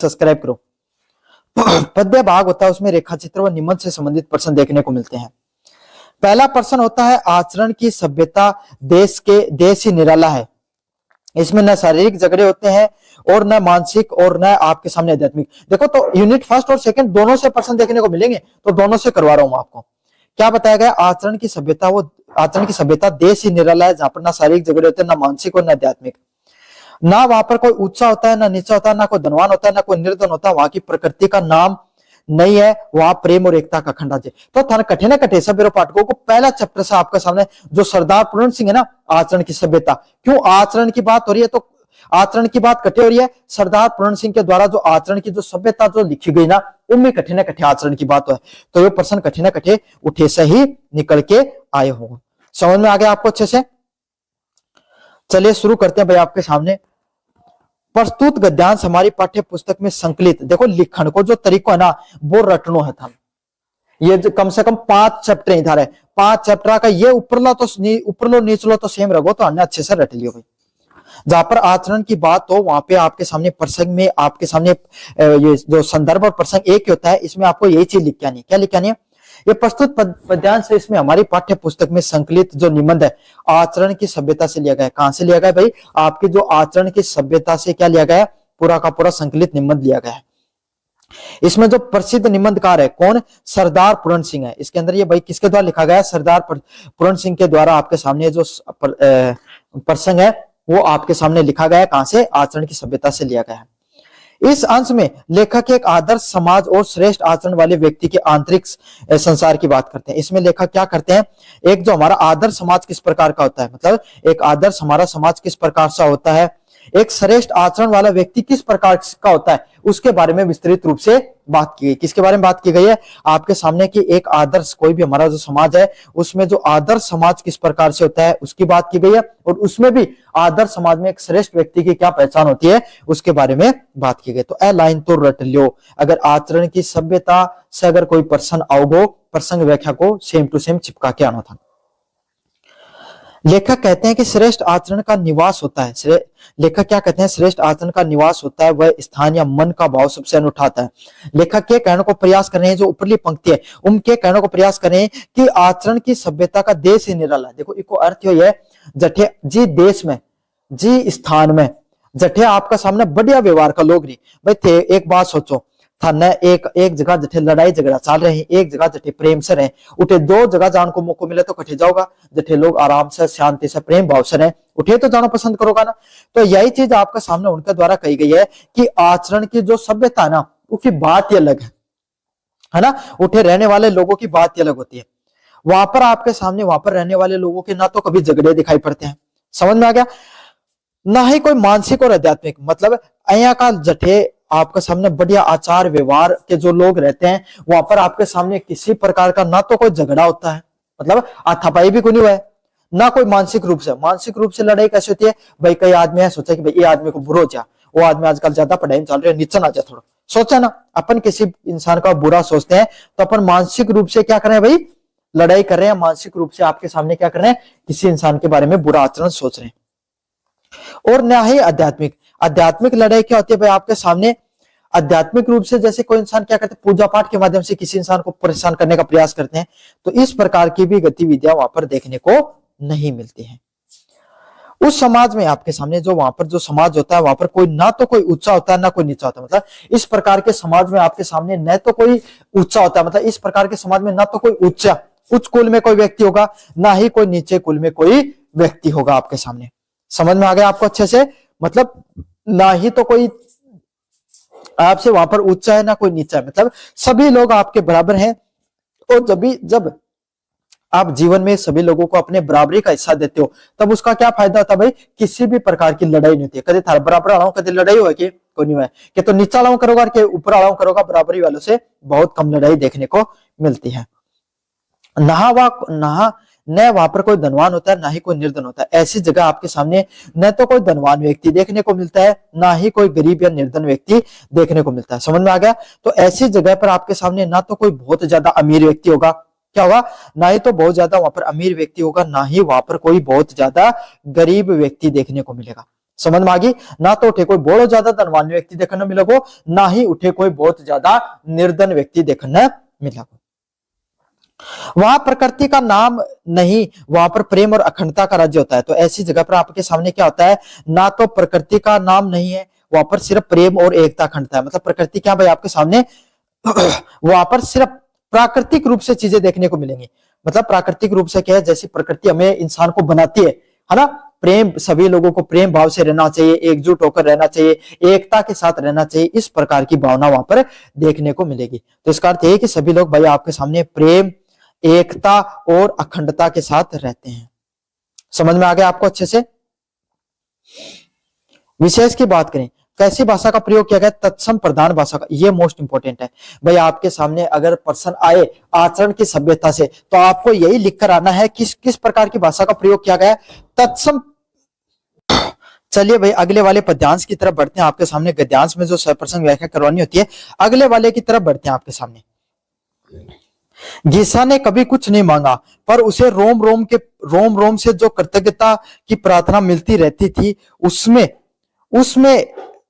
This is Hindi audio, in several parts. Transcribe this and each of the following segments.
सब्सक्राइब करो। पद्य भाग होता है, उसमें रेखा चित्र व निबंध से संबंधित प्रश्न देखने को मिलते हैं। पहला प्रश्न होता है आचरण की सभ्यता देश ही निराला है। इसमें न शारीरिक झगड़े होते हैं और न मानसिक और न आपके सामने आध्यात्मिक। देखो तो यूनिट फर्स्ट और सेकंड दोनों से प्रश्न देखने को मिलेंगे, तो दोनों से करवा रहा हूं आपको। क्या बताया गया? आचरण की सभ्यता देश ही निराला है, जहां पर ना शारीरिक झगड़े होते हैं, ना मानसिक और न आध्यात्मिक। ना वहां पर कोई ऊंचा होता है, ना नीचा होता है, ना कोई धनवान होता है, ना कोई निर्धन होता है। वहां की प्रकृति का नाम नहीं है, वहां प्रेम और एकता का खंडाजे। तो थाना कठे ना कठे सभी पाठकों को पहला चैप्टर से आपके सामने जो सरदार पूर्ण सिंह है ना, आचरण की सभ्यता। क्यों आचरण की बात हो रही है? तो आचरण की बात कटे हो रही है सरदार पूर्ण सिंह के द्वारा जो आचरण की जो सभ्यता जो लिखी गई ना, उनमें कठे ना कठे आचरण की बात है। तो ये प्रश्न कठे ना कठे उठे से ही निकल के आए होंगे। समझ में आ गया आपको अच्छे से? चलिए शुरू करते हैं भाई। आपके सामने प्रस्तुत गद्यांश हमारी पाठ्य पुस्तक में संकलित। देखो लिखण को जो तरीका है ना, वो रटनो है था। ये कम से कम 5 चैप्टर ही था रहे, 5 चैप्टर का ये ऊपरलो नीचलो तो सेम रखो, तो अन्य अच्छे से रट लियो भाई। जहां पर आचरण की बात हो वहां पे आपके सामने प्रसंग में आपके सामने ये जो संदर्भ और प्रसंग एक ही होता है, इसमें आपको यही चीज लिख के आनी है। क्या लिख के आनी है? ये प्रस्तुत पद्यांश से इसमें हमारी पाठ्य पुस्तक में संकलित जो निबंध है आचरण की सभ्यता से लिया गया है। कहां से लिया गया भाई? आपकी जो आचरण की सभ्यता से क्या लिया गया है? पूरा का पूरा संकलित निबंध लिया गया है। इसमें जो प्रसिद्ध निबंधकार है कौन? सरदार पूर्ण सिंह है। इसके अंदर ये भाई किसके द्वारा लिखा गया है? सरदार पूर्ण सिंह के द्वारा आपके सामने जो प्रसंग है वो आपके सामने लिखा गया है। कहां से? आचरण की सभ्यता से लिया गया है। इस अंश में लेखक एक आदर्श समाज और श्रेष्ठ आचरण वाले व्यक्ति के आंतरिक संसार की बात करते हैं। इसमें लेखक क्या करते हैं? एक जो हमारा आदर्श समाज किस प्रकार का होता है, मतलब एक आदर्श हमारा समाज किस प्रकार से होता है, एक श्रेष्ठ आचरण वाला व्यक्ति किस प्रकार का होता है, उसके बारे में विस्तृत रूप से बात की गई। किसके बारे में बात की गई है? आपके सामने की एक आदर्श कोई भी हमारा जो समाज है उसमें जो आदर्श समाज किस प्रकार से होता है उसकी बात की गई है, और उसमें भी आदर्श समाज में एक श्रेष्ठ व्यक्ति की क्या पहचान होती है उसके बारे में बात की गई। तो ए लाइन तो रट लो। अगर आचरण की सभ्यता से अगर कोई प्रश्न आओगो, प्रसंग व्याख्या को सेम टू सेम चिपका के आना था। लेखक कहते हैं कि श्रेष्ठ आचरण का निवास होता है। लेखक क्या कहते हैं? श्रेष्ठ आचरण का निवास होता है वह स्थान या मन का भाव सबसे अनूठा आता है। लेखक के कहने को प्रयास कर रहे हैं, जो ऊपरली पंक्ति है उनके कहने को प्रयास कर रहे हैं कि आचरण की सभ्यता का देश ही निराला है। देखो इसको अर्थ यही है, जठे जी देश में जी स्थान में जठे आपका सामने बढ़िया व्यवहार का लोग नहीं भाई थे। एक बात सोचो थाने एक जगह जठे लड़ाई झगड़ा चल रहे हैं, एक जगह जठे प्रेम से रहे, उठे दो जगह जान को मौका मिले तो कटे जाओगा। जठे लोग आराम से शांति से प्रेम भाव से रहे, उठे तो जाना पसंद करोगा ना। तो यही चीज आपके सामने उनके द्वारा कही गई है कि आचरण की जो सभ्यता है ना उसकी बात ही अलग है ना। उठे रहने वाले लोगों की बात ही अलग होती है। वहां पर आपके सामने वहां पर रहने वाले लोगों के ना तो कभी झगड़े दिखाई पड़ते हैं, समझ में आ गया, ना ही कोई मानसिक और आध्यात्मिक। मतलब अया का जठे आपके सामने बढ़िया आचार व्यवहार के जो लोग रहते हैं वहां पर आपके सामने किसी प्रकार का ना तो कोई झगड़ा होता है, मतलब हाथापाई भी कोई नहीं हुआ है, ना कोई मानसिक रूप से लड़ाई कैसे होती है भाई। कई आदमी है सोचा कि भाई ये आदमी को बुरा हो जा, वो आदमी आजकल ज्यादा पढ़ाई में चल रहा है नीचे ना जा थोड़ा, सोचा ना अपन किसी इंसान का बुरा सोचते हैं तो अपन मानसिक रूप से क्या कर रहे हैं भाई? लड़ाई कर रहे हैं। मानसिक रूप से आपके सामने क्या कर रहे हैं? किसी इंसान के बारे में बुरा आचरण सोच रहे हैं। और ना ही आध्यात्मिक लड़ाई क्या होती है भाई? आपके सामने आध्यात्मिक रूप से जैसे कोई इंसान क्या करते हैं, पूजा पाठ के माध्यम से किसी इंसान को परेशान करने का प्रयास करते हैं, तो इस प्रकार की भी गतिविधियां वहां पर देखने को नहीं मिलती हैं। उस समाज में आपके सामने जो वहां पर जो समाज होता है वहां पर कोई ना तो कोई ऊंचा होता है ना कोई नीचा होता है। मतलब इस प्रकार के समाज में आपके सामने न तो कोई ऊंचा होता है, मतलब इस प्रकार के समाज में ना तो कोई उच्च कुल में कोई व्यक्ति होगा, ना ही कोई नीचे कुल में कोई व्यक्ति होगा आपके सामने। समझ में आ गया आपको अच्छे से? मतलब ना ही तो कोई आपसे वहां पर ऊंचा है ना कोई नीचा है, मतलब सभी लोग आपके बराबर हैं। और जब आप जीवन में सभी लोगों को अपने बराबरी का हिस्सा देते हो तब उसका क्या फायदा होता है भाई? किसी भी प्रकार की लड़ाई नहीं होती है। कभी थारा बराबर आलाओ कभी लड़ाई हो कि कोई नहीं हुआ है कि तो नीचा आलाओ करोगा कि ऊपर आलाओ करोगा, बराबरी वालों से बहुत कम लड़ाई देखने को मिलती है। न वहां पर कोई धनवान होता है ना ही कोई निर्धन होता है। ऐसी जगह आपके सामने न तो कोई धनवान व्यक्ति देखने को मिलता है ना ही कोई गरीब या निर्धन व्यक्ति देखने को मिलता है। समझ में आ गया? तो ऐसी जगह पर आपके सामने ना तो कोई बहुत ज्यादा अमीर व्यक्ति होगा, क्या होगा? ना ही तो बहुत ज्यादा वहां पर अमीर व्यक्ति होगा, ना ही वहां पर कोई बहुत ज्यादा गरीब व्यक्ति देखने को मिलेगा। समझ में आ गई ना। तो उठे कोई बहुत ज्यादा धनवान व्यक्ति देखने मिलेगो, ना ही उठे कोई बहुत ज्यादा निर्धन व्यक्ति देखने मिलेगो। वहां प्रकृति का नाम नहीं, वहां पर प्रेम और अखंडता का राज्य होता है। तो ऐसी जगह पर आपके सामने क्या होता है, ना तो प्रकृति का नाम नहीं है, वहां पर सिर्फ प्रेम और एकता अखंडता है। मतलब प्रकृति क्या भाई आपके सामने वहां पर सिर्फ प्राकृतिक रूप से चीजें देखने को मिलेंगी। मतलब प्राकृतिक रूप से क्या है, जैसी प्रकृति हमें इंसान को बनाती है ना, प्रेम, सभी लोगों को प्रेम भाव से रहना चाहिए, एकजुट होकर रहना चाहिए, एकता के साथ रहना चाहिए, इस प्रकार की भावना वहां पर देखने को मिलेगी। तो इसका अर्थ है कि सभी लोग भाई आपके सामने प्रेम, एकता और अखंडता के साथ रहते हैं। समझ में आ गया आपको अच्छे से। विशेष की बात करें, कैसी भाषा का प्रयोग किया गया, तत्सम प्रधान भाषा का, ये मोस्ट इंपोर्टेंट है भाई। आपके सामने अगर पर्सन आए आचरण की सभ्यता से, तो आपको यही लिखकर आना है किस प्रकार की भाषा का प्रयोग किया गया है, तत्सम। चलिए भाई अगले वाले पद्यांश की तरफ बढ़ते हैं। आपके सामने गद्यांश में जो सप्रसंग व्याख्या करवानी होती है, अगले वाले की तरफ बढ़ते हैं आपके सामने। गीसा ने कभी कुछ नहीं मांगा, पर उसे रोम रोम से जो कृतज्ञता की प्रार्थना मिलती रहती थी,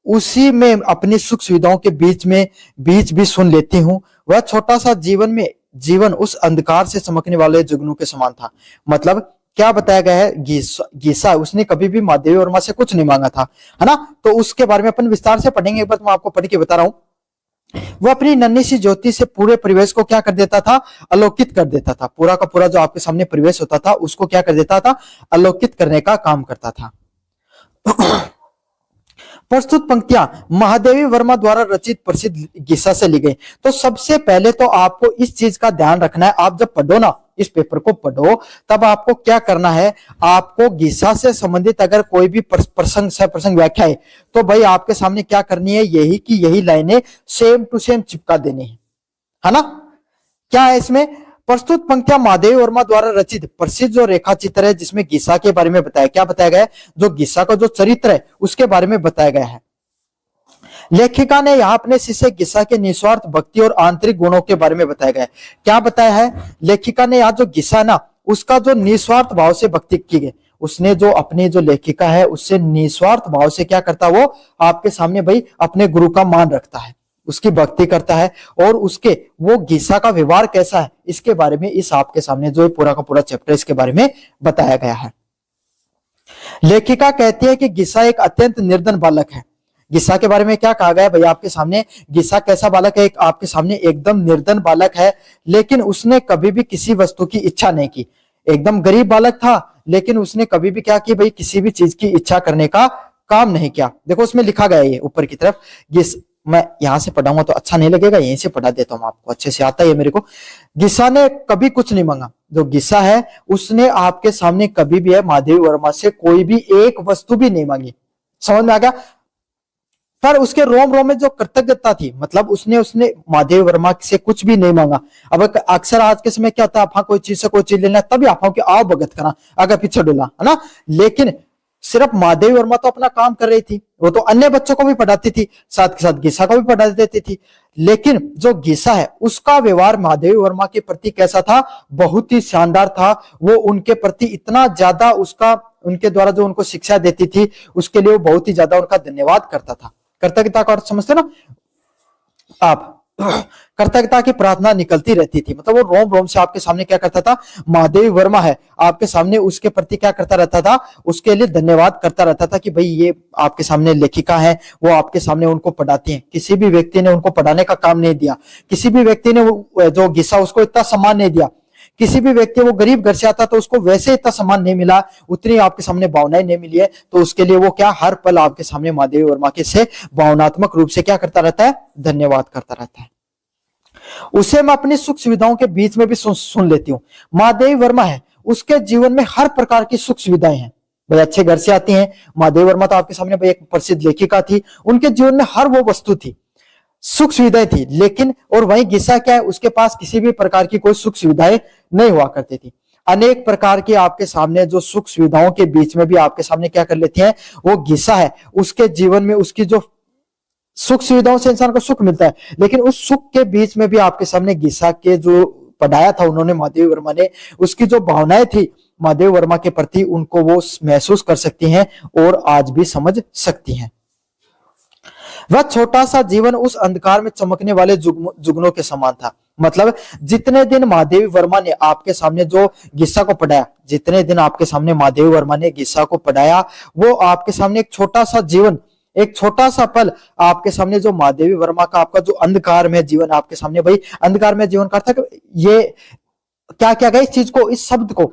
उसी में अपनी सुख सुविधाओं के बीच भी सुन लेती हूँ। वह छोटा सा जीवन उस अंधकार से चमकने वाले जुगनू के समान था। मतलब क्या बताया गया है, गीसा उसने कभी भी माँ देवी वर्मा से कुछ नहीं मांगा था, है ना। तो उसके बारे में अपन विस्तार से पढ़ेंगे, एक बार मैं आपको पढ़ के बता रहा हूं। वह अपनी नन्ही सी ज्योति से पूरे परिवेश को क्या कर देता था, अलौकित कर देता था। पूरा का पूरा जो आपके सामने परिवेश होता था, उसको क्या कर देता था, अलौकित करने का काम करता था। प्रस्तुत पंक्तियां महादेवी वर्मा द्वारा रचित प्रसिद्ध गीसा से ली गई। तो सबसे पहले तो आपको इस चीज का ध्यान रखना है, आप जब पढ़ो ना, इस पेपर को पढ़ो, तब आपको क्या करना है, आपको गीसा से संबंधित अगर कोई भी प्रसंग व्याख्या है, तो भाई आपके सामने क्या करनी है, यही की यही लाइनें सेम टू सेम चिपका देनी है ना। क्या है इसमें, प्रस्तुत पंक्तियां महादेवी वर्मा द्वारा रचित प्रसिद्ध जो रेखा चित्र है, जिसमें गीसा के बारे में बताया, क्या बताया गया है, जो गीसा का जो चरित्र है उसके बारे में बताया गया है। लेखिका ने यहाँ अपने शिष्य गीसा के निस्वार्थ भक्ति और आंतरिक गुणों के बारे में बताया गया है। क्या बताया है, लेखिका ने यहाँ जो गीसा ना, उसका जो निस्वार्थ भाव से भक्ति की गई, उसने जो अपनी जो लेखिका है उससे निस्वार्थ भाव से क्या करता, वो आपके सामने भाई अपने गुरु का मान रखता है, उसकी भक्ति करता है, और उसके वो गीसा का व्यवहार कैसा है, इसके बारे में इस आपके सामने जो पूरा का पूरा चैप्टर इसके बारे में बताया गया है। लेखिका कहती है कि गीसा एक अत्यंत निर्धन बालक है। गीसा के बारे में क्या कहा गया है भैया आपके सामने, गीसा कैसा बालक है, एक आपके सामने एकदम निर्धन बालक है, लेकिन उसने कभी भी किसी वस्तु की इच्छा नहीं की। एकदम गरीब बालक था, लेकिन उसने कभी भी क्या की भाई, किसी भी चीज की इच्छा करने का काम नहीं किया। देखो उसमें लिखा गया है ये ऊपर की तरफ, मैं यहां से पढ़ाऊंगा तो अच्छा नहीं लगेगा, यहीं से पढ़ा देता हूं आपको, अच्छे से आता है मेरे को। गीसा ने कभी कुछ नहीं मांगा। जो गीसा है उसने आपके सामने कभी भी है महादेवी वर्मा से कोई भी एक वस्तु भी नहीं मांगी। समझ में आ गया। पर उसके रोम में जो कृतज्ञता थी, मतलब उसने महादेवी वर्मा से कुछ भी नहीं मांगा। अब अक्सर आज के समय क्या होता है, आप कोई चीज से कोई चीज लेना तभी आप कि आओ भगत करा, अगर पीछे डोला, है ना। लेकिन सिर्फ महादेवी वर्मा तो अपना काम कर रही थी, वो तो अन्य बच्चों को भी पढ़ाती थी, साथ के साथ गीसा को भी पढ़ा देती थी। लेकिन जो गीसा है उसका व्यवहार महादेवी वर्मा के प्रति कैसा था, बहुत ही शानदार था। वो उनके प्रति इतना ज्यादा उनके द्वारा जो उनको शिक्षा देती थी, उसके लिए वो बहुत ही ज्यादा उनका धन्यवाद करता था। कृतज्ञता का अर्थ समझते ना आप, कृतज्ञता की प्रार्थना निकलती रहती थी। मतलब वो रोम से आपके सामने क्या करता था, महादेवी वर्मा है आपके सामने, उसके प्रति क्या करता रहता था, उसके लिए धन्यवाद करता रहता था कि भाई ये आपके सामने लेखिका है, वो आपके सामने उनको पढ़ाती हैं। किसी भी व्यक्ति ने उनको पढ़ाने का काम नहीं दिया, किसी भी व्यक्ति ने जो गीसा उसको इतना सम्मान नहीं दिया, किसी भी व्यक्ति वो गरीब घर से आता तो उसको वैसे इतना सम्मान नहीं मिला, उतनी आपके सामने भावनाएं नहीं मिली है। तो उसके लिए वो क्या हर पल आपके सामने महादेवी वर्मा के से भावनात्मक रूप से क्या करता रहता है, धन्यवाद करता रहता है। उसे मैं अपनी सुख सुविधाओं के बीच में भी सुन लेती हूँ। महादेवी वर्मा है, उसके जीवन में हर प्रकार की सुख सुविधाएं हैं। भाई अच्छे घर से आती हैं, महादेवी वर्मा तो आपके सामने भाई एक प्रसिद्ध लेखिका थी, उनके जीवन में हर वो वस्तु थी, सुख सुविधाएं थी। लेकिन और वहीं गीसा क्या है, उसके पास किसी भी प्रकार की कोई सुख सुविधाएं नहीं हुआ करती थी। अनेक प्रकार की आपके सामने जो सुख सुविधाओं के बीच में भी आपके सामने क्या कर लेती है, वो गीसा है, उसके जीवन में उसकी जो सुख सुविधाओं से इंसान को सुख मिलता है, लेकिन उस सुख के बीच में भी आपके सामने गीसा के जो पढ़ाया था उन्होंने, महादेवी वर्मा ने, उसकी जो भावनाएं थी महादेवी वर्मा के प्रति उनको वो महसूस कर सकती हैं और आज भी समझ सकती हैं। वह छोटा सा जीवन उस अंधकार में चमकने वाले जुगनों के समान था। मतलब जितने दिन महादेवी वर्मा ने आपके सामने जो गीसा को पढ़ाया, जितने दिन आपके सामने महादेवी वर्मा ने गीसा को पढ़ाया, वो आपके सामने एक छोटा सा जीवन, एक छोटा सा पल आपके सामने, जो महादेवी वर्मा का आपका जो अंधकार में जीवन आपके सामने, भाई अंधकार में जीवन का था। ये क्या क्या गया इस चीज को, इस शब्द को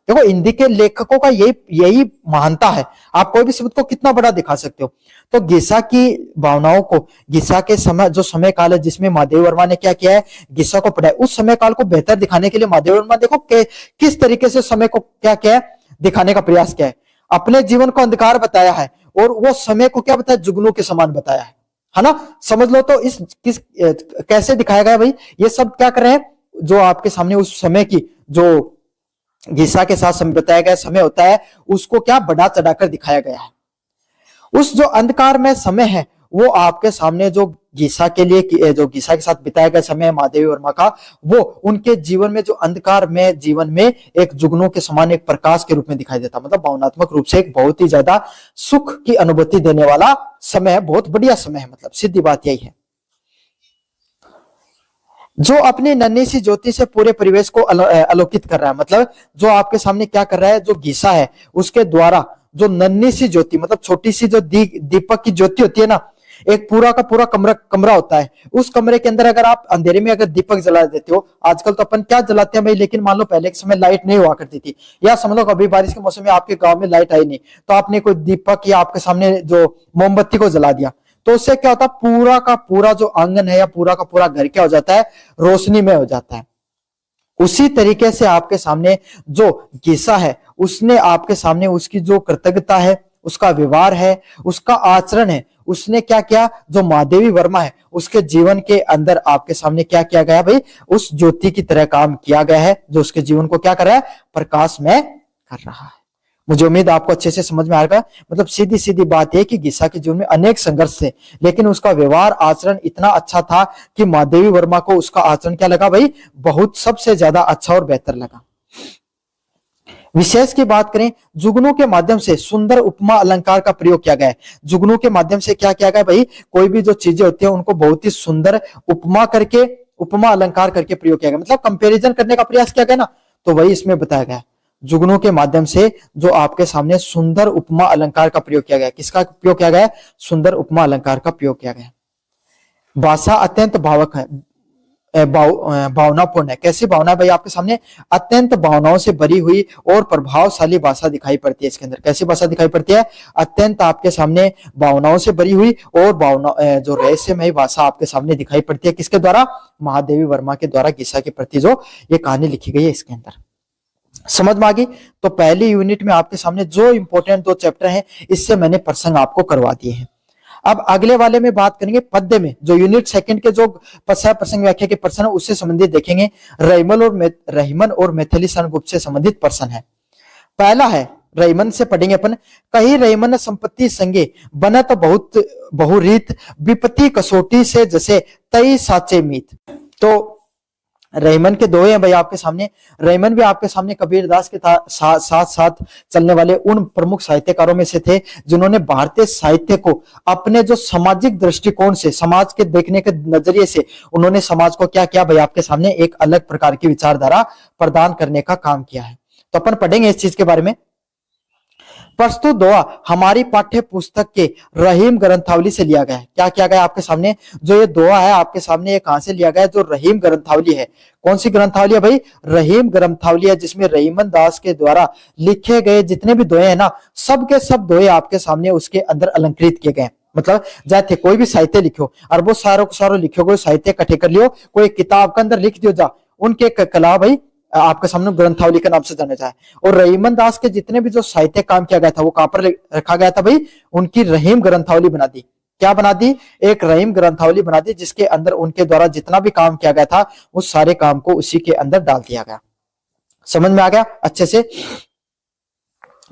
देखो, हिंदी के लेखकों का यही महानता है, आप कोई भी शब्द को कितना बड़ा दिखा सकते हो। तो गीसा की भावनाओं को, गीसा के समय, जो समय काल है जिसमें महादेवी वर्मा ने क्या किया है, गीसा को पढ़ाया, उस समय काल को बेहतर दिखाने के लिए महादेवी वर्मा देखो किस तरीके से समय को क्या किया है, दिखाने का प्रयास किया है। अपने जीवन को अंधकार बताया है और वो समय को क्या बताया, जुगनू के समान बताया है ना। समझ लो तो इस कैसे दिखाया गया भाई, ये सब क्या कर रहे हैं, जो आपके सामने उस समय की जो गीसा के साथ बताया गया समय होता है, उसको क्या बढ़ा चढ़ाकर दिखाया गया है। उस जो अंधकार में समय है, वो आपके सामने जो गीसा के लिए, जो गीसा के साथ बिताया गया समय है महादेवी वर्मा का, वो उनके जीवन में जो अंधकार में जीवन में एक जुगनू के समान एक प्रकाश के रूप में दिखाई देता। मतलब भावनात्मक रूप से एक बहुत ही ज्यादा सुख की अनुभूति देने वाला समय है, बहुत बढ़िया समय है। मतलब सीधी बात यही है, जो अपनी नन्ही सी ज्योति से पूरे परिवेश को आलोकित कर रहा है। मतलब जो आपके सामने क्या कर रहा है, जो गीसा है उसके द्वारा जो नन्ही सी ज्योति, मतलब छोटी सी जो दीपक की ज्योति होती है ना, एक पूरा का पूरा कमरा होता है, उस कमरे के अंदर अगर आप अंधेरे में अगर दीपक जला देते हो, आजकल तो अपन क्या जलाते हैं भाई, लेकिन मान लो पहले के समय लाइट नहीं हुआ करती थी, या समझ लो कभी बारिश के मौसम में आपके गांव में लाइट आई नहीं, तो आपने कोई दीपक या आपके सामने जो मोमबत्ती को जला दिया, तो उससे क्या होता है, पूरा का पूरा जो आंगन है या पूरा का पूरा घर क्या हो जाता है, रोशनी में हो जाता है। उसी तरीके से आपके सामने जो गीसा है, उसने आपके सामने उसकी जो कृतज्ञता है, उसका व्यवहार है, उसका आचरण है, उसने क्या किया, जो महादेवी वर्मा है उसके जीवन के अंदर आपके सामने क्या किया गया भाई, उस ज्योति की तरह काम किया गया है, जो उसके जीवन को क्या कर रहा है, प्रकाश में कर रहा है। मुझे उम्मीद आपको अच्छे से समझ में आएगा। मतलब सीधी सीधी बात है कि गीसा के जीवन में अनेक संघर्ष थे, लेकिन उसका व्यवहार आचरण इतना अच्छा था कि महादेवी वर्मा को उसका आचरण क्या लगा भाई, बहुत सबसे ज्यादा अच्छा और बेहतर लगा। विशेष की बात करें, जुगनू के माध्यम से सुंदर उपमा अलंकार का प्रयोग किया गया है। जुगनू के माध्यम से क्या किया गया भाई, कोई भी जो चीजें होती है उनको बहुत ही सुंदर उपमा करके, उपमा अलंकार करके प्रयोग किया गया, मतलब कंपैरिजन करने का प्रयास किया गया ना, तो वही इसमें बताया गया। जुगनू के माध्यम से जो आपके सामने सुंदर उपमा अलंकार का प्रयोग किया गया, किसका प्रयोग किया गया, सुंदर उपमा अलंकार का प्रयोग किया गया। भाषा अत्यंत भावक है, भावनापूर्ण है। कैसी भावना है भाई, आपके सामने अत्यंत भावनाओं से भरी हुई और प्रभावशाली भाषा दिखाई पड़ती है। इसके अंदर कैसी भाषा दिखाई पड़ती है, अत्यंत आपके सामने भावनाओं से भरी हुई और भावना जो रहस्यमय भाषा आपके सामने दिखाई पड़ती है। किसके द्वारा, महादेवी वर्मा के द्वारा गीसा के प्रति जो ये कहानी लिखी गई है इसके अंदर। समझ में आ गई। तो पहली यूनिट में आपके सामने जो इंपॉर्टेंट दो चैप्टर हैं, इससे मैंने प्रसंग आपको करवा दिए हैं। अब अगले वाले में बात करेंगे पद्य में, जो यूनिट सेकंड के जो प्रसंग व्याख्या के प्रश्न है उससे संबंधित देखेंगे। रहीमन और मैथिली गुप्त से संबंधित प्रश्न है। पहला है रहीमन से पढ़ेंगे अपन। कही रहीमन संपत्ति संगे बनत बहुत बहुरीत, विपत्ति कसौटी से जैसे तई साचे मीत। तो रहीमन के दोहे हैं भाई आपके सामने। रहीमन भी आपके सामने कबीरदास के साथ साथ चलने वाले उन प्रमुख साहित्यकारों में से थे, जिन्होंने भारतीय साहित्य को अपने जो सामाजिक दृष्टिकोण से, समाज के देखने के नजरिए से, उन्होंने समाज को क्या किया भाई, आपके सामने एक अलग प्रकार की विचारधारा प्रदान करने का काम किया है। तो अपन पढ़ेंगे इस चीज के बारे में। प्रस्तुत दोहा हमारी पाठ्य पुस्तक के रहीम ग्रंथावली से लिया गया है। क्या किया गया आपके सामने, जो ये दोहा है आपके सामने, ये कहां से लिया गया है, जो रहीम ग्रंथावली है। कौन सी ग्रंथावली है भाई, रहीम ग्रंथावली है, जिसमें रहीमन दास के द्वारा लिखे गए जितने भी दोहे हैं ना, सब के सब दोहे आपके सामने उसके अंदर अलंकृत किए गए। मतलब जाते कोई भी साहित्य लिखो, अरबों सारों को सारों लिखो, कोई साहित्य इकट्ठे कर लियो, कोई किताब के अंदर लिख दियो जा, उनके कला भाई आपके सामने ग्रंथावली के नाम से जाना जाए। और रहीमन दास के जितने भी जो साहित्य काम किया गया था वो कहां पर रखा गया था भाई, उनकी रहीम ग्रंथावली बना दी। क्या बना दी, एक रहीम ग्रंथावली बना दी, जिसके अंदर उनके द्वारा जितना भी काम किया गया था उस सारे काम को उसी के अंदर डाल दिया गया। समझ में आ गया अच्छे से।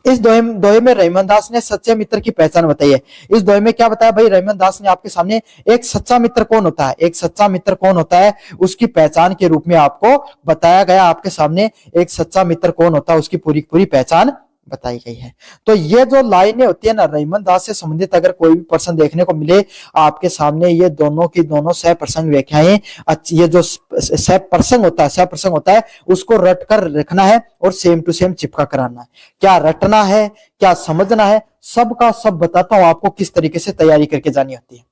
इस दोहे में रहीमन दास ने सच्चे मित्र की पहचान बताई है। इस दोहे में क्या बताया भाई रहीमन दास ने आपके सामने? एक सच्चा मित्र कौन होता है, एक सच्चा मित्र कौन होता है उसकी पहचान के रूप में आपको बताया गया। आपके सामने एक सच्चा मित्र कौन होता है उसकी पूरी पूरी पहचान बताई गई है। तो ये जो लाइनें होती है ना रहीमन दास से संबंधित, अगर कोई भी प्रश्न देखने को मिले आपके सामने, ये दोनों की दोनों सह प्रसंग व्याख्याएं, ये जो सह प्रसंग होता है उसको रट कर रखना है और सेम टू सेम चिपका कराना है। क्या रटना है, क्या समझना है, सबका सब बताता हूं आपको किस तरीके से तैयारी करके जानी होती है।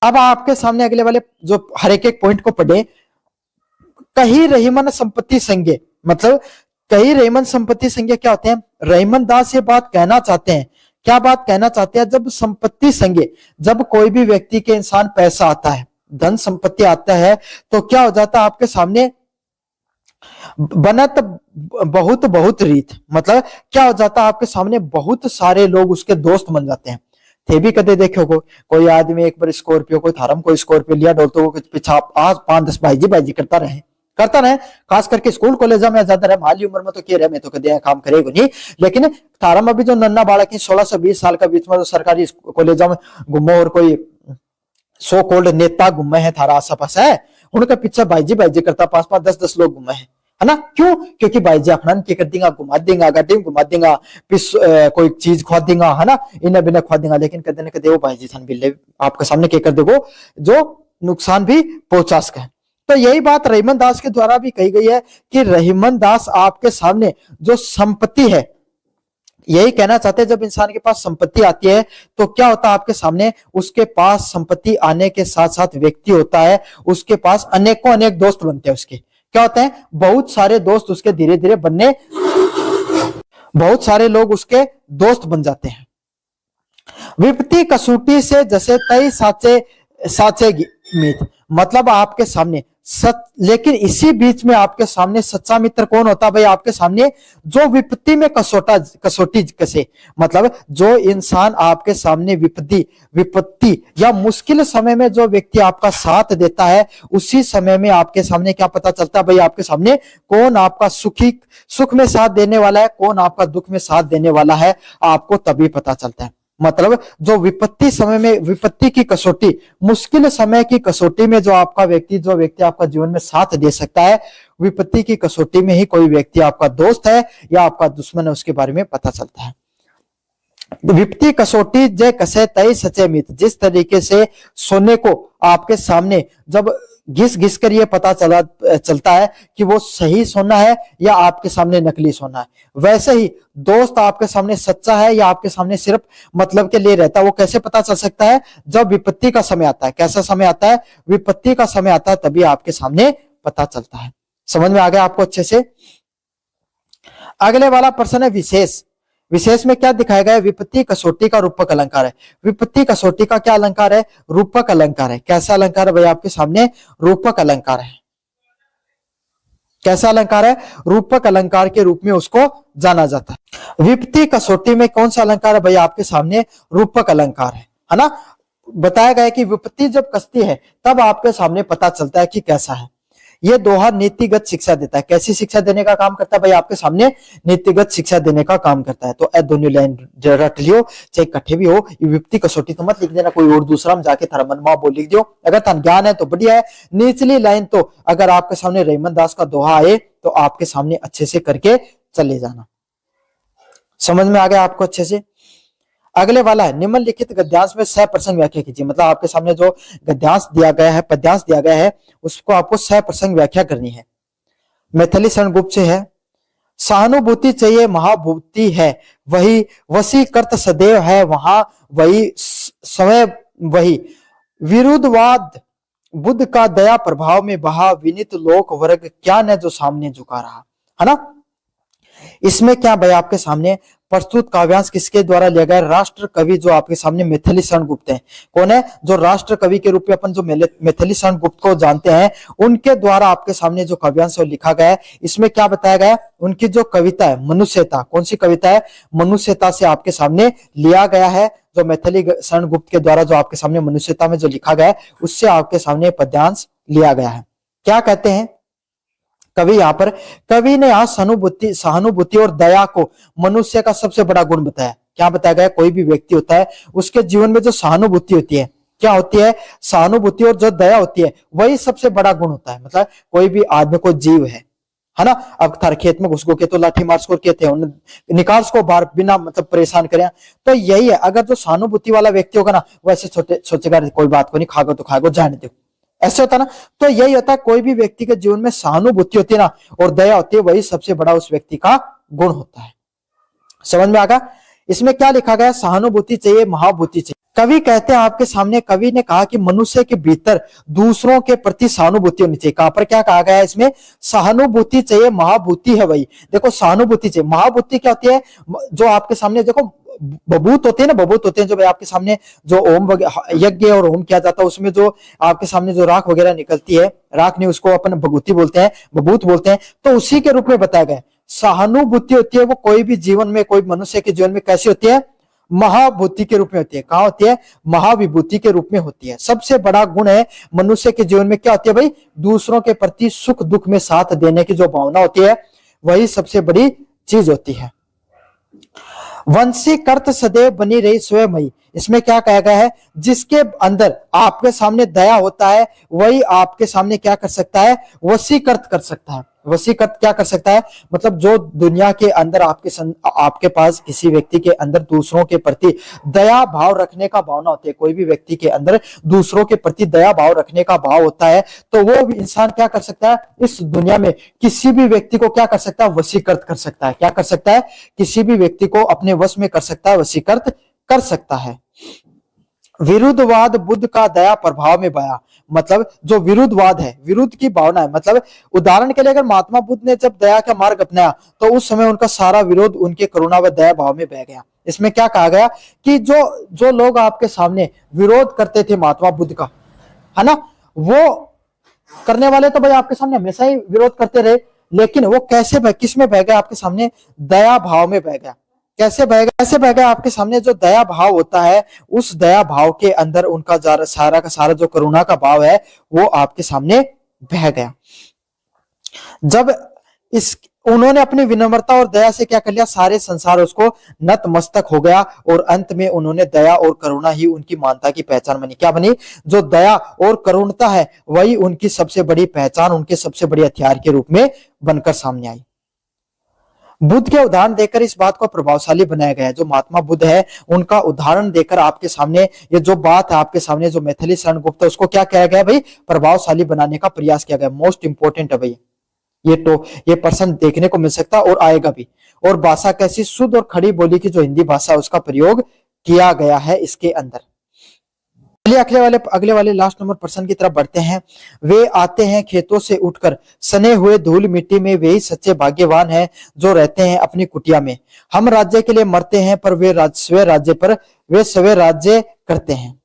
अब आपके सामने अगले वाले जो हर एक पॉइंट को पढ़े। कहीं रहीमन संपत्ति संज्ञा, मतलब कई रहीमन संपत्ति संज्ञा क्या होते हैं? रहीमन दास ये बात कहना चाहते हैं, क्या बात कहना चाहते हैं? जब संपत्ति संज्ञा, जब कोई भी व्यक्ति के इंसान पैसा आता है, धन संपत्ति आता है, तो क्या हो जाता है आपके सामने? बनत बहुत बहुत रीत, मतलब क्या हो जाता है आपके सामने? बहुत सारे लोग उसके दोस्त बन जाते हैं। थे भी कदे देखो कोई आदमी एक बार स्कॉर्पियो, कोई थारम कोई स्कॉर्पियो लिया, डोलतो को पीछा आज 5-10 भाईजी करता रहे, खास करके स्कूल कॉलेज में ज्यादा रहे। माली उम्र में तो क्या रहे, मैं तो कदे काम करेगा नहीं, लेकिन थारम अभी जो नन्ना बालक है 16 से 20 साल का बीच में जो सरकारी कॉलेज में घूमो और कोई सो कॉल्ड नेता घूमे हैं थारा आस पास है, उनके पीछे भाईजी करता 5-5 10-10 लोग घूमे हैं, है ना? क्यों? क्योंकि भाईजी अपना क्या कर देगा, घुमा देगा, गाड़ी घुमा देगा, कोई चीज खुआ देगा, है ना, इन्हें बिना खुआ देगा, लेकिन कदे न कदे वो भाईजी थान बिल्ले आपके सामने क्या कर देगो जो नुकसान भी पहुंचा सके। तो यही बात रहीमन दास के द्वारा भी कही गई है कि रहीमन दास आपके सामने जो संपत्ति है, यही कहना चाहते हैं जब इंसान के पास संपत्ति आती है तो क्या होता है आपके सामने? उसके पास संपत्ति आने के साथ साथ व्यक्ति होता है, उसके पास अनेकों अनेक दोस्त बनते हैं। उसके क्या होते हैं? बहुत सारे दोस्त उसके धीरे धीरे बनने, बहुत सारे लोग उसके दोस्त बन जाते हैं। विपत्ति कसौटी से जैसे तय साचे मीत, मतलब आपके सामने लेकिन इसी बीच में आपके सामने सच्चा मित्र कौन होता है भाई? आपके सामने जो विपत्ति में कसौटी कसे, मतलब जो इंसान आपके सामने विपत्ति या मुश्किल समय में जो व्यक्ति आपका साथ देता है, उसी समय में आपके सामने क्या पता चलता है भाई? आपके सामने कौन आपका सुख में साथ देने वाला है, कौन आपका दुख में साथ देने वाला है, आपको तभी पता चलता है। मतलब जो विपत्ति की कसौटी, मुश्किल समय की कसौटी में जो व्यक्ति आपका जीवन में साथ दे सकता है, विपत्ति की कसौटी में ही कोई व्यक्ति आपका दोस्त है या आपका दुश्मन है उसके बारे में पता चलता है। विपत्ति कसौटी जय कसे तय सचे मित, जिस तरीके से सोने को आपके सामने जब घिस कर ये पता चलता है कि वो सही सोना है या आपके सामने नकली सोना है, वैसे ही दोस्त आपके सामने सच्चा है या आपके सामने सिर्फ मतलब के लिए रहता है, वो कैसे पता चल सकता है? जब विपत्ति का समय आता है। कैसा समय आता है? विपत्ति का समय आता है, तभी आपके सामने पता चलता है। समझ में आ गया आपको अच्छे से? अगले वाला प्रश्न है विशेष। विशेष में क्या दिखाया गया है? विपत्ति कसौटी का रूपक अलंकार है। विपत्ति कसौटी का क्या अलंकार है? रूपक अलंकार है। कैसा अलंकार है भाई? आपके सामने रूपक अलंकार है। कैसा अलंकार है? रूपक अलंकार के रूप में उसको जाना जाता है। विपत्ति कसौटी में कौन सा अलंकार है भाई? आपके सामने रूपक अलंकार है ना? बताया गया है कि विपत्ति जब कसती है तब आपके सामने पता चलता है कि कैसा है। ये दोहा नीतिगत शिक्षा देता है। कैसी शिक्षा देने का काम करता है भाई? आपके सामने नीतिगत शिक्षा देने का काम करता है। तो ए दोनों लाइन रट लियो, चाहे इकट्ठे भी हो। ये विपत्ति कसौटी तो मत लिख देना, कोई और दूसरा में जाके थारा मनवा बोल लिख दियो। अगर थान ज्ञान है तो बढ़िया है। निचली लाइन तो अगर आपके सामने रहीमन दास का दोहा आए तो आपके सामने अच्छे से करके चले जाना। समझ में आ गया आपको अच्छे से? अगले वाला है निम्नलिखित गद्यांश में सह प्रसंग व्याख्या कीजिए। मतलब आपके सामने जो गद्यांश दिया गया है, पद्यांश दिया गया है, उसको आपको सह प्रसंग व्याख्या करनी है। मैथिली शरण गुप्त से है। सहानुभूति चाहिए महाभूति है, वही वसी कर्त सदैव है वहां, वही समय वही विरुद्धवाद बुद्ध का दया प्रभाव में बहा, विनित लोक वर्ग क्या न जो सामने झुका रहा, है ना? इसमें क्या भाई आपके सामने प्रस्तुत काव्यांश किसके द्वारा लिया गया? राष्ट्र कवि जो आपके सामने मैथिली शरण गुप्त हैं। कौन है जो राष्ट्र कवि के रूप में अपन जो मैथिली शरण गुप्त को जानते हैं, उनके द्वारा आपके सामने जो काव्यांश लिखा गया है। इसमें क्या बताया गया? उनकी जो कविता है मनुष्यता, कौन सी कविता है? मनुष्यता से आपके सामने लिया गया है। जो मैथिली शरण गुप्त के द्वारा जो आपके सामने मनुष्यता में जो लिखा गया है, उससे आपके सामने पद्यांश लिया गया है। क्या कहते हैं? कवि यहाँ पर कवि ने यहाँ सहानुभूति और दया को मनुष्य का सबसे बड़ा गुण बताया। क्या बताया गया? कोई भी व्यक्ति होता है उसके जीवन में जो सहानुभूति होती है, क्या होती है? सहानुभूति और जो दया होती है वही सबसे बड़ा गुण होता है। मतलब कोई भी आदमी को जीव है ना। अब थारे खेत में घुस गो के तो लाठी मार को कहते हैं, निकाल को बाहर बिना मतलब परेशान करें। तो यही है, अगर जो सहानुभूति वाला व्यक्ति होगा ना वो ऐसे सोचेगा कोई बात को नहीं, खागो तो खागो, जाने दो, ऐसे होता ना। तो यही होता है, कोई भी व्यक्ति के जीवन में सहानुभूति होती है ना और दया होती है, वही सबसे बड़ा उस व्यक्ति का गुण होता है। समझ में आ गया? इसमें क्या लिखा गया? सहानुभूति चाहिए, महाभूति चाहिए। कवि कहते हैं आपके सामने, कवि ने कहा कि मनुष्य के भीतर दूसरों के प्रति सहानुभूति होनी चाहिए। कहां पर क्या कहा गया है? इसमें सहानुभूति चाहिए, महाभूति है वही। देखो सहानुभूति चाहिए, महाभूति क्या होती है? जो आपके सामने देखो बबूत होते हैं ना, बबूत होते हैं जो आपके सामने जो ओम यज्ञ और होम किया जाता है, उसमें जो आपके सामने जो राख वगैरह निकलती है, राख नहीं उसको अपन भगूती बोलते हैं, बबूत बोलते हैं, तो उसी के रूप में बताया गया। सहानुभूति होती है वो कोई भी जीवन में, कोई मनुष्य के जीवन में कैसी होती है? महाभूति के रूप में होती है। कहां होती है? महाविभूति के रूप में होती है। सबसे बड़ा गुण है मनुष्य के जीवन में क्या होती है भाई? दूसरों के प्रति सुख दुख में साथ देने की जो भावना होती है वही सबसे बड़ी चीज होती है। वंशी कर्त सदैव बनी रही स्वयं। इसमें क्या कहा गया है? जिसके अंदर आपके सामने दया होता है वही आपके सामने क्या कर सकता है? वशीकृत कर सकता है। वशीकृत क्या कर सकता है? मतलब जो दुनिया के अंदर आपके पास किसी व्यक्ति के अंदर दूसरों के प्रति दया भाव रखने का भावना होती है, कोई भी व्यक्ति के अंदर दूसरों के प्रति दया भाव रखने का भाव होता है, तो वो इंसान क्या कर सकता है? इस दुनिया में किसी भी व्यक्ति को क्या कर सकता है? वशीकृत कर सकता है। क्या कर सकता है? किसी भी व्यक्ति को अपने वश में कर सकता है, वशीकृत कर सकता है। विरुद्धवाद बुद्ध का दया प्रभाव में बया। मतलब जो विरुद्धवाद है, विरुद्ध की भावना है, मतलब उदाहरण के लिए अगर महात्मा बुद्ध ने जब दया का मार्ग अपनाया तो उस समय उनका सारा विरोध उनके करुणा व दया भाव में बह गया। इसमें क्या कहा गया कि जो लोग आपके सामने विरोध करते थे महात्मा बुद्ध का, है ना, वो करने वाले तो भाई आपके सामने हमेशा ही विरोध करते रहे, लेकिन वो कैसे किस में बह गया? आपके सामने दया भाव में बह गया। कैसे बह गया? आपके सामने जो दया भाव होता है उस दया भाव के अंदर उनका सारा का सारा जो करुणा का भाव है वो आपके सामने बह गया। जब उन्होंने अपनी विनम्रता और दया से क्या कर लिया? सारे संसार उसको नतमस्तक हो गया और अंत में उन्होंने दया और करुणा ही उनकी मानवता की पहचान बनी। क्या बनी? जो दया और करुणता है वही उनकी सबसे बड़ी पहचान, उनके सबसे बड़े हथियार के रूप में बनकर सामने आई। बुद्ध के उदाहरण देकर इस बात को प्रभावशाली बनाया गया है। जो महात्मा बुद्ध है उनका उदाहरण देकर आपके सामने ये जो बात है आपके सामने जो मैथिली शरण गुप्त है उसको क्या किया गया भाई? प्रभावशाली बनाने का प्रयास किया गया। मोस्ट इंपोर्टेंट है भाई ये पर्सन देखने को मिल सकता है और आएगा भी। और भाषा कैसी? शुद्ध और खड़ी बोली की जो हिंदी भाषा उसका प्रयोग किया गया है इसके अंदर। चलिए अगले वाले लास्ट नंबर पर्सन की तरफ बढ़ते हैं। वे आते हैं खेतों से उठकर, सने हुए धूल मिट्टी में, वे ही सच्चे भाग्यवान हैं जो रहते हैं अपनी कुटिया में। हम राज्य के लिए मरते हैं पर वे स्वयं राज्य करते हैं।